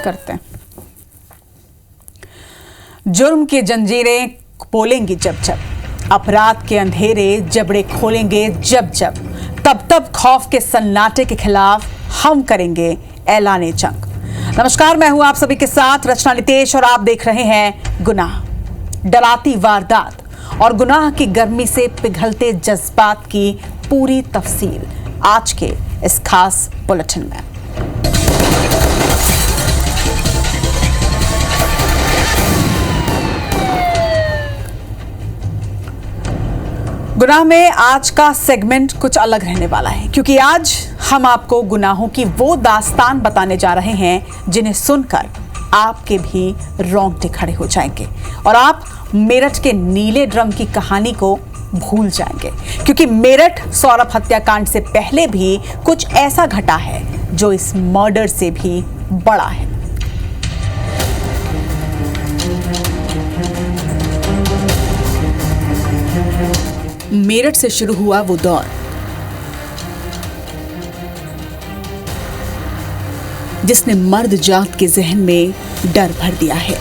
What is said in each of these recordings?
करते हैं। जुर्म की जंजीरें बोलेंगी जब जब, अपराध के अंधेरे जबड़े खोलेंगे जब जब, तब तब खौफ के सन्नाटे के खिलाफ हम करेंगे ऐलाने जंग। नमस्कार, मैं हूं आप सभी के साथ रचना नितेश और आप देख रहे हैं गुनाह। डराती वारदात और गुनाह की गर्मी से पिघलते जज्बात की पूरी तफसील आज के इस खास बुलेटिन में। गुनाह में आज का सेगमेंट कुछ अलग रहने वाला है, क्योंकि आज हम आपको गुनाहों की वो दास्तान बताने जा रहे हैं जिन्हें सुनकर आपके भी रोंगटे खड़े हो जाएंगे और आप मेरठ के नीले ड्रम की कहानी को भूल जाएंगे, क्योंकि मेरठ सौरभ हत्याकांड से पहले भी कुछ ऐसा घटा है जो इस मर्डर से भी बड़ा है। मेरठ से शुरू हुआ वो दौर जिसने मर्द जात के जहन में डर भर दिया है।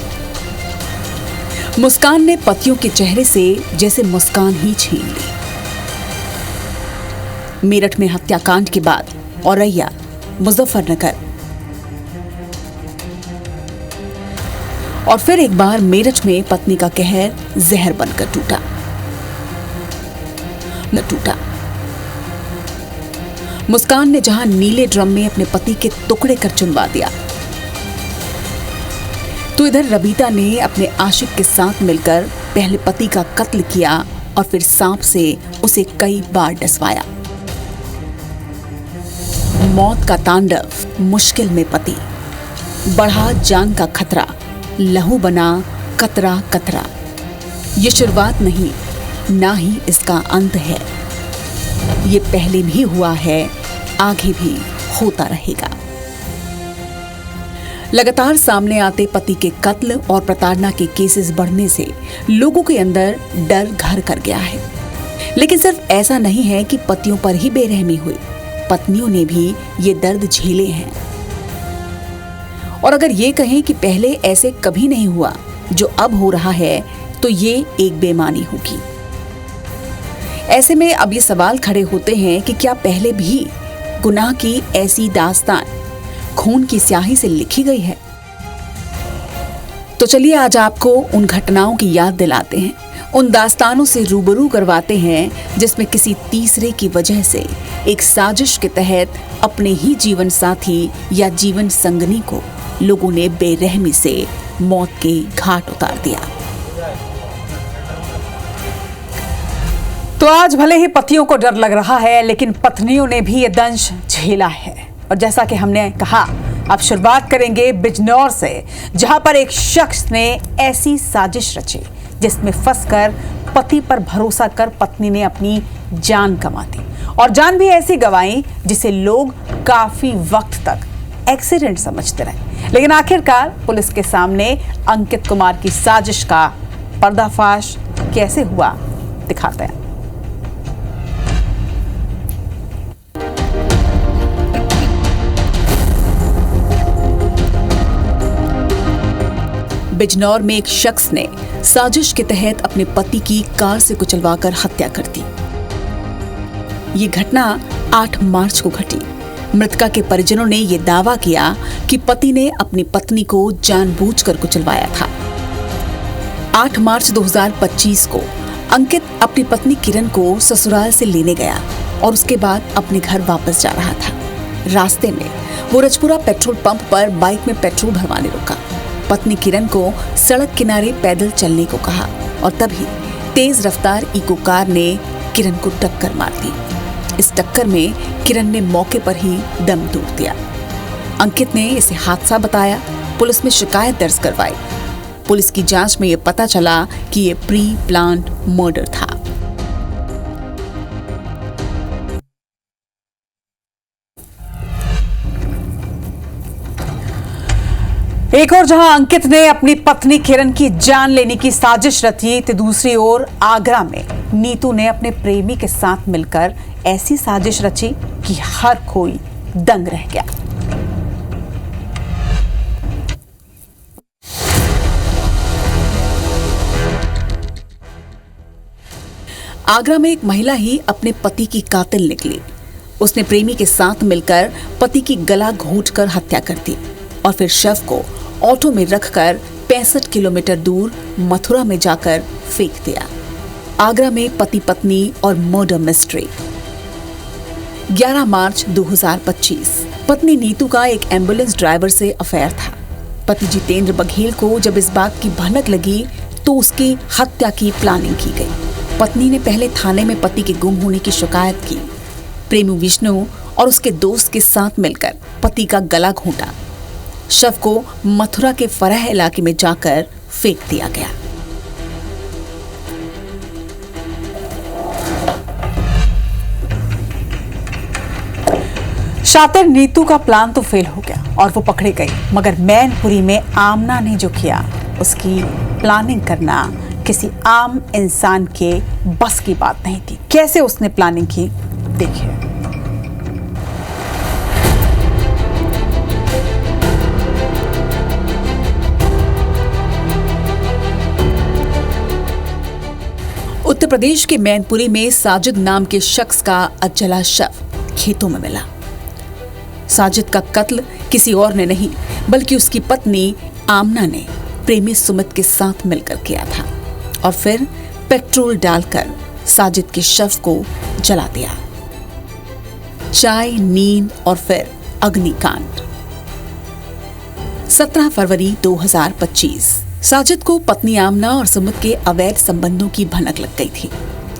मुस्कान ने पतियों के चेहरे से जैसे मुस्कान ही छीन ली। मेरठ में हत्याकांड के बाद औरैया, मुजफ्फरनगर और फिर एक बार मेरठ में पत्नी का कहर जहर बनकर टूटा न टूटा। मुस्कान ने जहां नीले ड्रम में अपने पति के टुकड़े कर चुनवा दिया, तो इधर रबीता ने अपने आशिक के साथ मिलकर पहले पति का कत्ल किया और फिर सांप से उसे कई बार डसवाया। मौत का तांडव, मुश्किल में पति, बढ़ा जान का खतरा, लहू बना कतरा कतरा। ये शुरुआत नहीं, ना ही इसका अंत है। ये पहले भी हुआ है, आगे भी होता रहेगा। लगातार सामने आते पति के कत्ल और प्रताड़ना के केसेस बढ़ने से लोगों के अंदर डर घर कर गया है। लेकिन सिर्फ ऐसा नहीं है कि पतियों पर ही बेरहमी हुई, पत्नियों ने भी ये दर्द झेले हैं। और अगर ये कहें कि पहले ऐसे कभी नहीं हुआ जो अब हो रहा है, तो ये एक बेईमानी होगी। ऐसे में अब ये सवाल खड़े होते हैं कि क्या पहले भी गुनाह की ऐसी दास्तान खून की स्याही से लिखी गई है? तो चलिए आज आपको उन घटनाओं की याद दिलाते हैं, उन दास्तानों से रूबरू करवाते हैं जिसमें किसी तीसरे की वजह से एक साजिश के तहत अपने ही जीवन साथी या जीवन संगनी को लोगों ने बेरहमी से मौत के घाट उतार दिया। तो आज भले ही पतियों को डर लग रहा है, लेकिन पत्नियों ने भी ये दंश झेला है। और जैसा कि हमने कहा, अब शुरुआत करेंगे बिजनौर से, जहां पर एक शख्स ने ऐसी साजिश रची जिसमें फंसकर पति पर भरोसा कर पत्नी ने अपनी जान गंवा दी, और जान भी ऐसी गंवाई जिसे लोग काफी वक्त तक एक्सीडेंट समझते रहे। लेकिन आखिरकार पुलिस के सामने अंकित कुमार की साजिश का पर्दाफाश कैसे हुआ, दिखाते हैं। बिजनौर में एक शख्स ने साजिश के तहत अपने पति की कार से कुचलवाकर हत्या कर दी। ये घटना 8 मार्च को घटी। मृतका के परिजनों ने यह दावा किया कि पति ने अपनी पत्नी को जानबूझकर कुचलवाया था। 8 मार्च 2025 को अंकित अपनी पत्नी किरण को ससुराल से लेने गया और उसके बाद अपने घर वापस जा रहा था। रास्ते में वो रजपुरा पेट्रोल पंप पर बाइक में पेट्रोल भरवाने रुका। पत्नी किरण को सड़क किनारे पैदल चलने को कहा और तभी तेज रफ्तार इको कार ने किरण को टक्कर मार दी। इस टक्कर में किरण ने मौके पर ही दम तोड़ दिया। अंकित ने इसे हादसा बताया, पुलिस में शिकायत दर्ज करवाई। पुलिस की जांच में यह पता चला कि यह प्री प्लान्ड मर्डर था। एक और जहां अंकित ने अपनी पत्नी किरण की जान लेने की साजिश रची, तो दूसरी ओर आगरा में नीतू ने अपने प्रेमी के साथ मिलकर ऐसी साजिश रची कि हर कोई दंग रह गया। आगरा में एक महिला ही अपने पति की कातिल निकली। उसने प्रेमी के साथ मिलकर पति की गला घोंटकर हत्या कर दी और फिर शव को ऑटो में रखकर 65 किलोमीटर दूर मथुरा में जाकर फेंक दिया। आगरा में पति पत्नी और मर्डर मिस्ट्री। 11 मार्च 2025 पत्नी नीतू का एक एम्बुलेंस ड्राइवर से अफेयर था। पति जितेंद्र बघेल को जब इस बात की भनक लगी तो उसकी हत्या की प्लानिंग की गई। पत्नी ने पहले थाने में पति के गुम होने की शिकायत की। प्रेमी विष्णु और उसके दोस्त के साथ मिलकर पति का गला घोंटा। शव को मथुरा के फरह इलाके में जाकर फेंक दिया गया। शातिर नीतू का प्लान तो फेल हो गया और वो पकड़े गई, मगर मैनपुरी में आमना ने जो किया उसकी प्लानिंग करना किसी आम इंसान के बस की बात नहीं थी। कैसे उसने प्लानिंग की, देखिए। उत्तर प्रदेश के मैनपुरी में साजिद नाम के शख्स का अचला शव खेतों में मिला। साजिद का कत्ल किसी और ने नहीं बल्कि उसकी पत्नी आमना ने प्रेमी सुमित के साथ मिलकर किया था और फिर पेट्रोल डालकर साजिद के शव को जला दिया। चाय, नींद और फिर अग्निकांड। 17 फरवरी 2025 साजिद को पत्नी आमना और सुमित के अवैध संबंधों की भनक लग गई थी।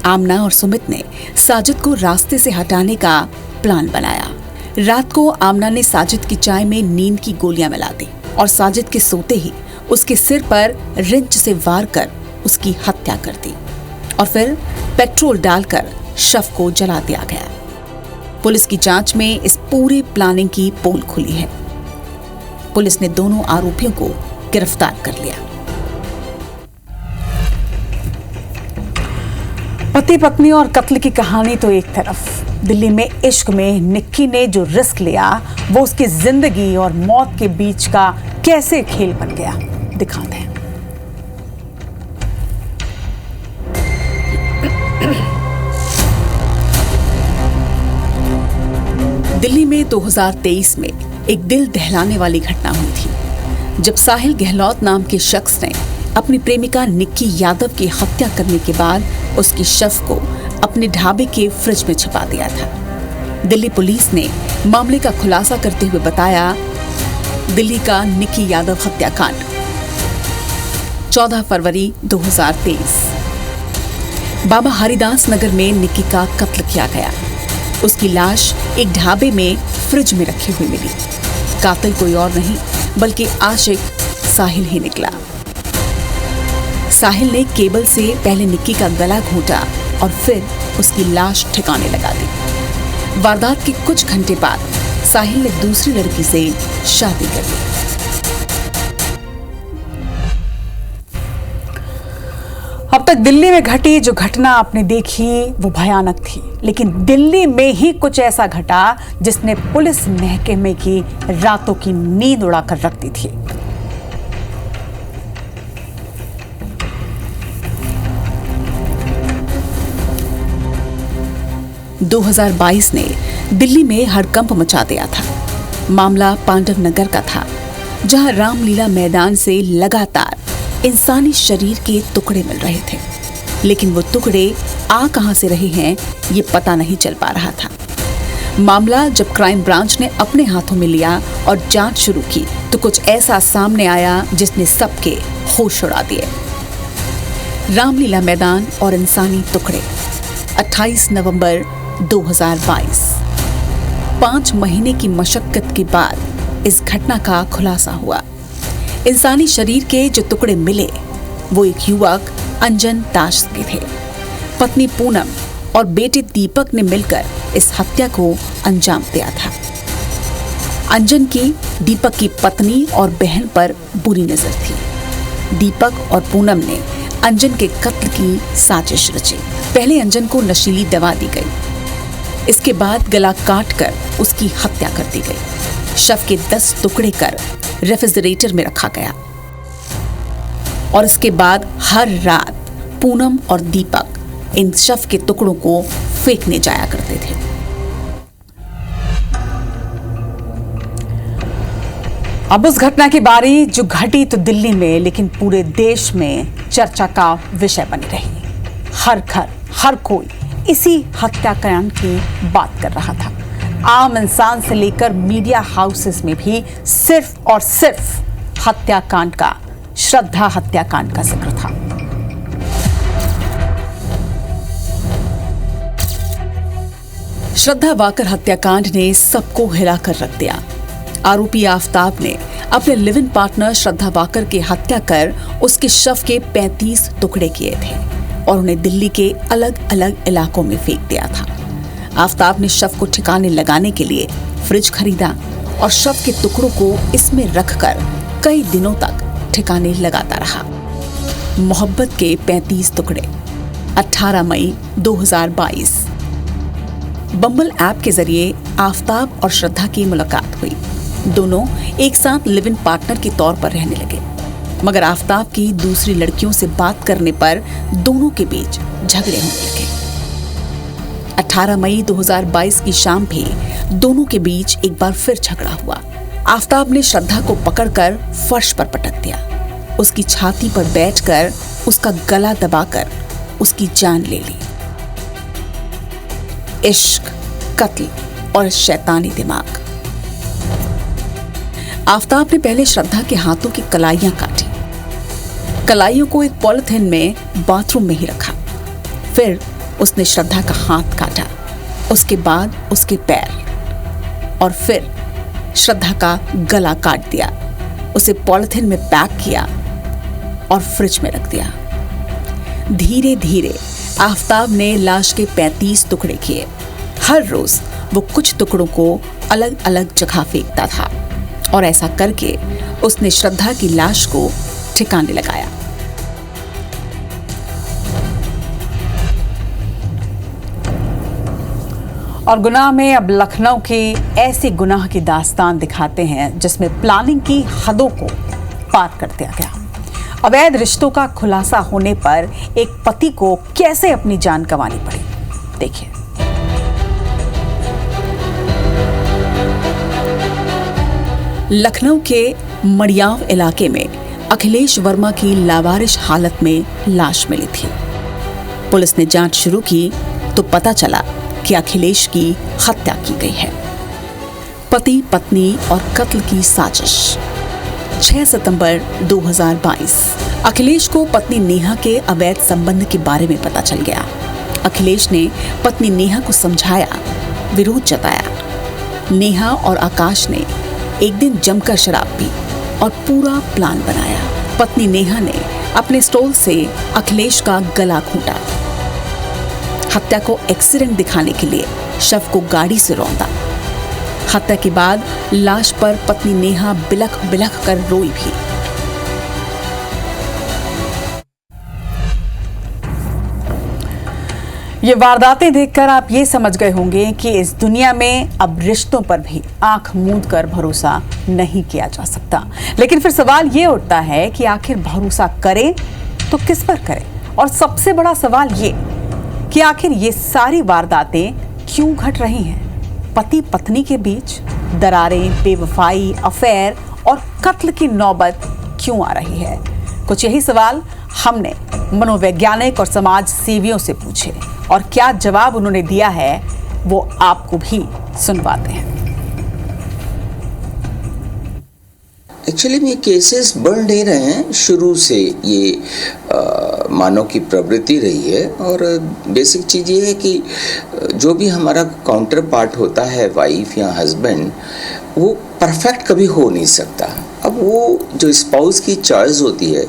आमना और सुमित ने साजिद को रास्ते से हटाने का प्लान बनाया। रात को आमना ने साजिद की चाय में नींद की गोलियां मिला दी और साजिद के सोते ही उसके सिर पर रिंच से वार कर उसकी हत्या कर दी और फिर पेट्रोल डालकर शव को जला दिया गया। पुलिस की जांच में इस पूरी प्लानिंग की पोल खुली है। पुलिस ने दोनों आरोपियों को गिरफ्तार कर लिया। पति पत्नी और कत्ल की कहानी तो एक तरफ, दिल्ली में इश्क में निक्की ने जो रिस्क लिया वो उसकी जिंदगी और मौत के बीच का कैसे खेल बन गया, दिखाते हैं। दिल्ली में 2023 में एक दिल दहलाने वाली घटना हुई थी जब साहिल गहलोत नाम के शख्स ने अपनी प्रेमिका निक्की यादव की हत्या करने के बाद उसकी शव को अपने ढाबे के फ्रिज में छिपा दिया था। दिल्ली पुलिस ने मामले का खुलासा करते हुए बताया, दिल्ली का निक्की यादव हत्याकांड। 14 फरवरी 2023 बाबा हरिदास नगर में निक्की का कत्ल किया गया। उसकी लाश एक ढाबे में फ्रिज में रखी हुई मिली। कातिल कोई और नहीं बल्कि आशिक साहिल ही निकला। साहिल ने केबल से पहले निक्की का गला घोंटा और फिर उसकी लाश ठिकाने लगा दी। वारदात के कुछ घंटे बाद साहिल ने दूसरी लड़की से शादी कर ली। अब तक दिल्ली में घटी जो घटना आपने देखी वो भयानक थी, लेकिन दिल्ली में ही कुछ ऐसा घटा जिसने पुलिस महकमे की रातों की नींद उड़ाकर रख दी थी। – 2022 ने दिल्ली में हड़कंप मचा दिया था। मामला पांडव नगर का था, जहां रामलीला मैदान से लगातार इंसानी शरीर के टुकड़े मिल रहे थे, लेकिन वो टुकड़े आ कहां से रहे हैं ये पता नहीं चल पा रहा था। मामला जब क्राइम ब्रांच ने अपने हाथों में लिया और जांच शुरू की तो कुछ ऐसा सामने आया जिसने सबके होश उड़ा दिए। रामलीला मैदान और इंसानी टुकड़े। 28 नवंबर 2022 5 महीने की मशक्कत के बाद इस घटना का खुलासा हुआ। इंसानी शरीर के जो टुकड़े मिले वो एक युवक अंजन दास के थे। पत्नी पूनम और बेटे दीपक ने मिलकर इस हत्या को अंजाम दिया था। अंजन की दीपक की पत्नी और बहन पर बुरी नजर थी। दीपक और पूनम ने अंजन के कत्ल की साजिश रची। पहले अंजन को नशीली दवा दी गई, इसके बाद गला काटकर उसकी हत्या कर दी गई। शव के 10 टुकड़े कर रेफ्रिजरेटर में रखा गया और इसके बाद हर रात पूनम और दीपक इन शव के टुकड़ों को फेंकने जाया करते थे। अब उस घटना की बारी जो घटी तो दिल्ली में, लेकिन पूरे देश में चर्चा का विषय बनी रही। हर घर, हर कोई इसी हत्याकांड की बात कर रहा था। आम इंसान से लेकर मीडिया हाउसेस में भी सिर्फ और सिर्फ हत्याकांड का, श्रद्धा हत्याकांड का जिक्र था। श्रद्धा वाकर हत्याकांड ने सबको हिलाकर रख दिया। आरोपी आफताब ने अपने live in partner Shraddha walker की हत्या कर उसके शव के 35 टुकड़े किए थे और उन्हें दिल्ली के अलग अलग इलाकों में फेंक दिया था। आफताब ने शव को ठिकाने लगाने के लिए फ्रिज खरीदा और शव के टुकड़ों को इसमें रखकर कई दिनों तक ठिकाने लगाता रहा। मोहब्बत के 35 टुकड़े। 18 मई 2022 बम्बल ऐप के जरिए आफताब और श्रद्धा की मुलाकात हुई। दोनों एक साथ लिव इन पार्टनर के तौर पर रहने लगे, मगर आफताब की दूसरी लड़कियों से बात करने पर दोनों के बीच झगड़े होने लगे। 18 मई 2022 की शाम भी दोनों के बीच एक बार फिर झगड़ा हुआ। आफताब ने श्रद्धा को पकड़कर फर्श पर पटक दिया, उसकी छाती पर बैठकर उसका गला दबाकर उसकी जान ले ली। इश्क, कत्ल और शैतानी दिमाग। आफताब ने पहले श्रद्धा के हाथों की कलाइयां काटी, कलाइयों को एक पॉलिथीन में बाथरूम में ही रखा। फिर उसने श्रद्धा का हाथ काटा, उसके बाद उसके पैर और फिर श्रद्धा का गला काट दिया, उसे पॉलिथीन में पैक किया और फ्रिज में रख दिया। धीरे धीरे आफताब ने लाश के 35 टुकड़े किए। हर रोज वो कुछ टुकड़ों को अलग अलग जगह फेंकता था और ऐसा करके उसने श्रद्धा की लाश को ठिकाने लगाया। और गुनाह में अब लखनऊ की ऐसी गुनाह की दास्तान दिखाते हैं जिसमें प्लानिंग की हदों को पार कर दिया गया। अवैध रिश्तों का खुलासा होने पर एक पति को कैसे अपनी जान गंवानी पड़ी, देखिए। लखनऊ के मड़ियाव इलाके में अखिलेश वर्मा की लावारिश हालत में लाश मिली थी। पुलिस ने जांच शुरू की तो पता चला कि अखिलेश की हत्या की गई है। पति पत्नी और कत्ल की साजिश। 6 सितंबर 2022 अखिलेश को पत्नी नेहा के अवैध संबंध के बारे में पता चल गया। अखिलेश ने पत्नी नेहा को समझाया, विरोध जताया। नेहा और आकाश ने एक दिन जमकर शराब पी और पूरा प्लान बनाया। पत्नी नेहा ने अपने स्टॉल से अखिलेश का गला घोंटा। हत्या को एक्सीडेंट दिखाने के लिए शव को गाड़ी से रौंदा। हत्या के बाद लाश पर पत्नी नेहा बिलख बिलख कर रोई भी। ये वारदातें देखकर आप ये समझ गए होंगे कि इस दुनिया में अब रिश्तों पर भी आंख मूंद कर भरोसा नहीं किया जा सकता। लेकिन फिर सवाल ये उठता है कि आखिर भरोसा करें तो किस पर करें? और सबसे बड़ा सवाल ये कि आखिर ये सारी वारदातें क्यों घट रही हैं? पति पत्नी के बीच दरारें, बेवफाई, अफेयर और कत्ल की नौबत क्यों आ रही है? कुछ यही सवाल हमने मनोवैज्ञानिक और समाज सेवियों से पूछे और क्या जवाब उन्होंने दिया है वो आपको भी सुनवाते हैं। एक्चुअली ये केसेस बढ़ नहीं रहे हैं, शुरू से ये मानव की प्रवृत्ति रही है। और बेसिक चीज़ ये है कि जो भी हमारा काउंटर पार्ट होता है, वाइफ या हस्बैंड, वो परफेक्ट कभी हो नहीं सकता। अब वो जो स्पाउस की चॉइस होती है,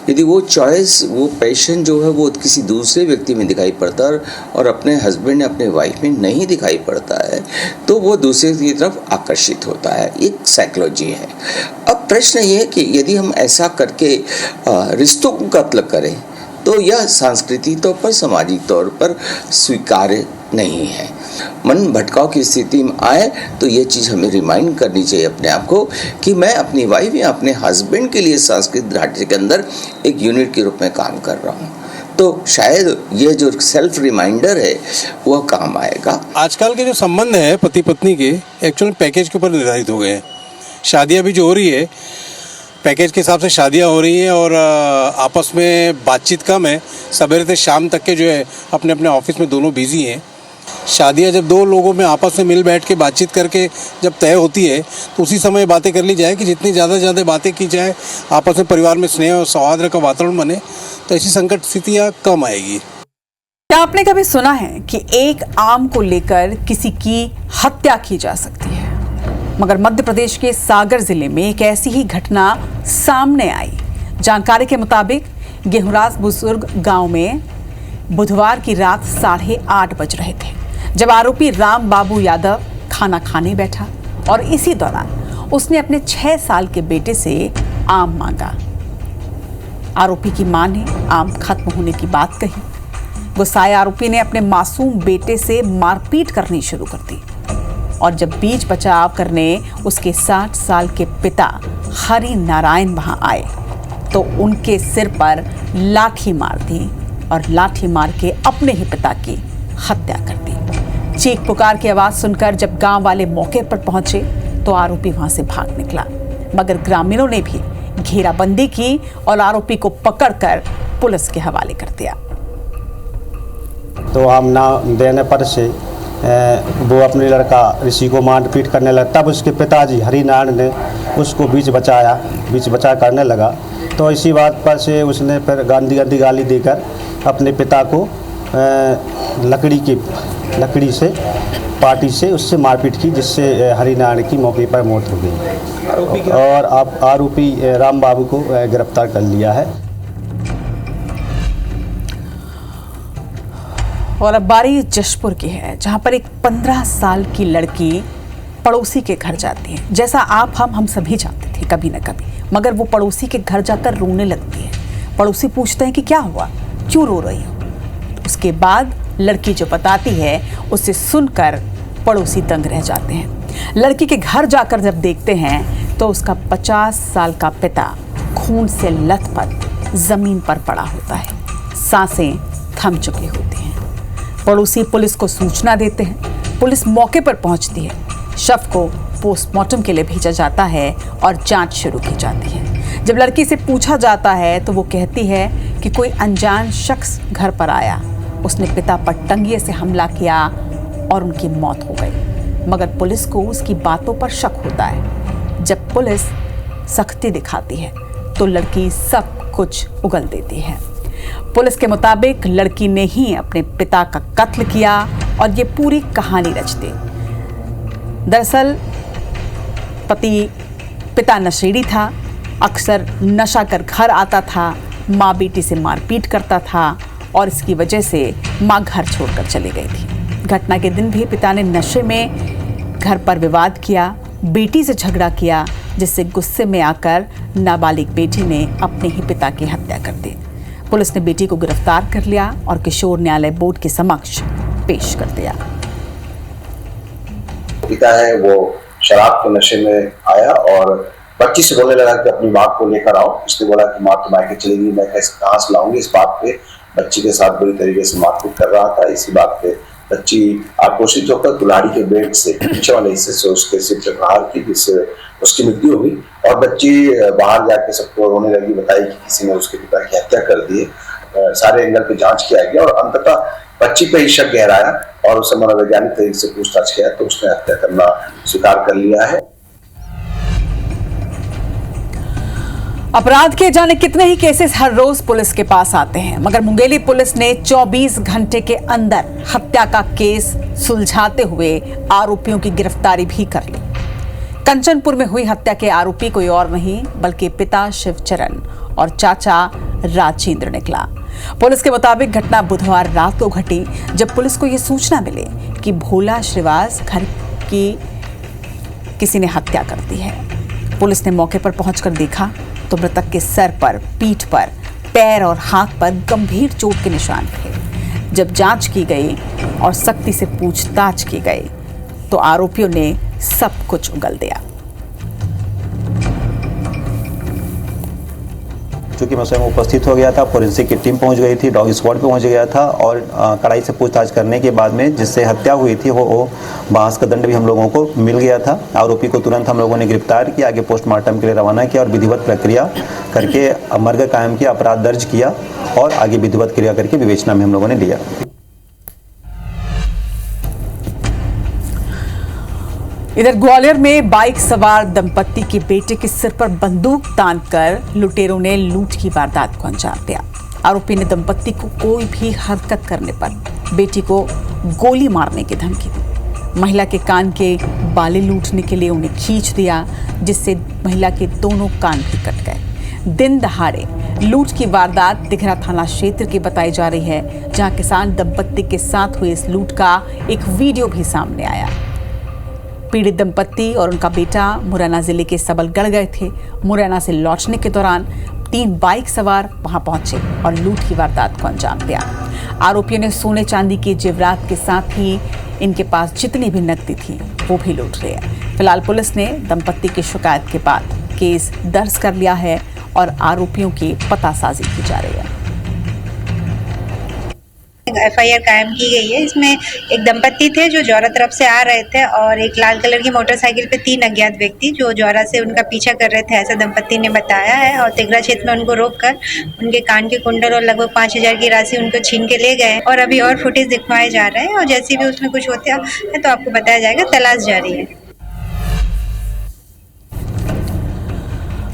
यदि वो चॉइस, वो पैशन जो है वो किसी दूसरे व्यक्ति में दिखाई पड़ता है और अपने हस्बैंड या अपने वाइफ में नहीं दिखाई पड़ता है, तो वो दूसरे की तरफ आकर्षित होता है। एक साइकोलॉजी है। अब प्रश्न ये है कि यदि हम ऐसा करके रिश्तों को कत्ल करें तो यह सांस्कृतिक तौर पर, सामाजिक तौर पर स्वीकार्य नहीं है। मन भटकाव की स्थिति में आए तो ये चीज़ हमें रिमाइंड करनी चाहिए अपने आप को कि मैं अपनी वाइफ या अपने हस्बैंड के लिए सांस्कृतिक ढांचे के अंदर एक यूनिट के रूप में काम कर रहा हूँ। तो शायद ये जो सेल्फ रिमाइंडर है वह काम आएगा। आजकल के जो संबंध है पति पत्नी के एक्चुअली पैकेज के ऊपर निर्धारित हो गए हैं। शादियां भी जो हो रही है पैकेज के हिसाब से शादियां हो रही हैं और आपस में बातचीत कम है। सवेरे से शाम तक के जो है अपने अपने ऑफिस में दोनों बिजी हैं। शादियां जब दो लोगों में आपस में मिल बैठ के बातचीत करके जब तय होती है तो उसी समय बातें कर ली जाए कि जितनी ज़्यादा बातें की जाए, आपस में परिवार में स्नेह और सौहार्द का वातावरण बने, तो ऐसी संकट स्थितियाँ कम आएगी। क्या आपने कभी सुना है कि एक आम को लेकर किसी की हत्या की जा सकती है? मगर मध्य प्रदेश के सागर जिले में एक ऐसी ही घटना सामने आई। जानकारी के मुताबिक गेहूंरास बुजुर्ग गांव में बुधवार की रात 8:30 बज रहे थे जब आरोपी राम बाबू यादव खाना खाने बैठा और इसी दौरान उसने अपने 6 साल के बेटे से आम मांगा। आरोपी की मां ने आम खत्म होने की बात कही। गुस्साए आरोपी ने अपने मासूम बेटे से मारपीट करनी शुरू कर दी और जब बीच बचाव करने उसके 60 साल के पिता हरि नारायण वहां आए तो उनके सिर पर लाठी मार दी और लाठी मार के अपने ही पिता की हत्या कर दी। चीख पुकार की आवाज सुनकर जब गांव वाले मौके पर पहुंचे तो आरोपी वहां से भाग निकला, मगर ग्रामीणों ने भी घेराबंदी की और आरोपी को पकड़कर पुलिस के हवाले कर दिया। तो हम ना देने पर से वो अपने लड़का ऋषि को मारपीट करने लगा। तब उसके पिताजी हरिनारायण ने उसको बीच बचा करने लगा। तो इसी बात पर से उसने फिर गंदी गाली देकर अपने पिता को लकड़ी से पार्टी से उससे मारपीट की, जिससे हरिनारायण की मौके पर मौत हो गई और आरोपी राम बाबू को गिरफ्तार कर लिया है। और अब बारी जशपुर की है, जहां पर एक 15 साल की लड़की पड़ोसी के घर जाती है। जैसा हम सभी जाते थे कभी न कभी, मगर वो पड़ोसी के घर जाकर रोने लगती है। पड़ोसी पूछते हैं कि क्या हुआ, क्यों रो रही हो? उसके बाद लड़की जो बताती है उसे सुनकर पड़ोसी दंग रह जाते हैं। लड़की के घर जाकर जब देखते हैं तो उसका 50 साल का पिता खून से लथपथ जमीन पर पड़ा होता है, सांसें थम चुकी होती हैं। पड़ोसी पुलिस को सूचना देते हैं। पुलिस मौके पर पहुंचती है। शव को पोस्टमार्टम के लिए भेजा जाता है और जांच शुरू की जाती है। जब लड़की से पूछा जाता है तो वो कहती है कि कोई अनजान शख्स घर पर आया, उसने पिता पर टंगिए से हमला किया और उनकी मौत हो गई। मगर पुलिस को उसकी बातों पर शक होता है। जब पुलिस सख्ती दिखाती है तो लड़की सब कुछ उगल देती है। पुलिस के मुताबिक लड़की ने ही अपने पिता का कत्ल किया और ये पूरी कहानी रच दी। दरअसल पिता नशेड़ी था, अक्सर नशा कर घर आता था, माँ बेटी से मारपीट करता था और इसकी वजह से माँ घर छोड़कर चली गई थी। घटना के दिन भी पिता ने नशे में घर पर विवाद किया, बेटी से झगड़ा किया, जिससे गुस्से में आकर नाबालिग बेटी ने अपने ही पिता की हत्या कर दी। पुलिस ने बेटी को गिरफ्तार कर लिया और किशोर न्यायालय बोर्ड के समक्ष पेश कर दिया। पिता है वो शराब के नशे में आया और बच्ची से बोलने लगा कि अपनी माँ को लेकर आओ। उसने बोला कि माँ तो मायके चली गई, मैं कैसे कहाँ से लाऊंगी। इस बात पे बच्ची के साथ बुरी तरीके से मारपीट कर रहा था। इसी बात पे बच्ची आक्रोशित होकर कुल्हाड़ी के बेल्ट से पीछे वाले हिस्से से उसके सिर पर प्रहार की, जिससे उसकी मृत्यु हुई और बच्ची बाहर जाके सबको रोने लगी, बताई कि किसी ने उसके पिता की हत्या कर दी। सारे एंगल पे जांच किया गया और अंततः बच्ची पे ही शक गहराया और उसे मनोवैज्ञानिक तरीके से पूछताछ किया तो उसने हत्या करना स्वीकार कर लिया है। अपराध के जाने कितने ही केसेस हर रोज पुलिस के पास आते हैं, मगर मुंगेली पुलिस ने 24 घंटे के अंदर हत्या का केस सुलझाते हुए आरोपियों की गिरफ्तारी भी कर ली। कंचनपुर में हुई हत्या के आरोपी कोई और नहीं बल्कि पिता शिवचरण और चाचा राजेंद्र निकला। पुलिस के मुताबिक घटना बुधवार रात को घटी, जब पुलिस को यह सूचना मिली कि भोला श्रीवास घर की किसी ने हत्या कर दी है। पुलिस ने मौके पर पहुंचकर देखा तो मृतक के सर पर, पीठ पर, पैर और हाथ पर गंभीर चोट के निशान थे। जब जांच की गई और सख्ती से पूछताछ की गई तो आरोपियों ने सब कुछ उगल दिया। चूँकि मैं स्वयं उपस्थित हो गया था, फोरेंसिक की टीम पहुंच गई थी, डॉग स्क्वाड पहुंच गया था और कड़ाई से पूछताछ करने के बाद में जिससे हत्या हुई थी वो बांस का दंड भी हम लोगों को मिल गया था। आरोपी को तुरंत हम लोगों ने गिरफ्तार किया, आगे पोस्टमार्टम के लिए रवाना किया और विधिवत प्रक्रिया करके मर्ग कायम किया, अपराध दर्ज किया और आगे विधिवत क्रिया करके विवेचना में हम लोगों ने लिया। इधर ग्वालियर में बाइक सवार दंपत्ति के बेटे के सिर पर बंदूक तानकर लुटेरों ने लूट की वारदात को अंजाम दिया। आरोपी ने दंपत्ति को कोई भी हरकत करने पर बेटी को गोली मारने की धमकी दी। महिला के कान के बाले लूटने के लिए उन्हें खींच दिया, जिससे महिला के दोनों कान भी कट गए। दिन दहाड़े लूट की वारदात दिघरा थाना क्षेत्र की बताई जा रही है, जहां किसान दंपत्ति के साथ हुए इस लूट का एक वीडियो भी सामने आया। पीड़ित दंपत्ति और उनका बेटा मुरैना जिले के सबलगढ़ गए थे। मुरैना से लौटने के दौरान 3 बाइक सवार वहां पहुंचे और लूट की वारदात को अंजाम दिया। आरोपियों ने सोने चांदी के जेवरात के साथ ही इनके पास जितनी भी नकदी थी वो भी लूट लिया। फिलहाल पुलिस ने दंपत्ति की शिकायत के बाद केस दर्ज कर लिया है और आरोपियों की पतासाजी की जा रही है। FIR कायम की गई है। इसमें एक दंपत्ति थे जो जौरा तरफ से आ रहे थे और एक लाल कलर की मोटरसाइकिल पे 3 अज्ञात व्यक्ति जो जौरा से उनका पीछा कर रहे थे, ऐसा दंपत्ति ने बताया है। और तिगरा क्षेत्र में उनको रोककर उनके कान के कुंडल और लगभग 5,000 की राशि उनको छीन के ले गए और अभी और फुटेज दिखवाए जा रहे हैं और जैसे भी उसमें कुछ होता है तो आपको बताया जाएगा। तलाश जारी है।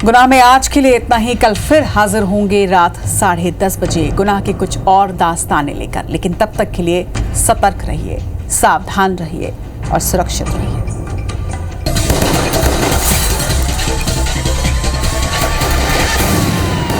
गुनाह में आज के लिए इतना ही। कल फिर हाजिर होंगे रात 10:30 बजे गुनाह की कुछ और दास्तानें लेकर। लेकिन तब तक के लिए सतर्क रहिए, सावधान रहिए और सुरक्षित रहिए।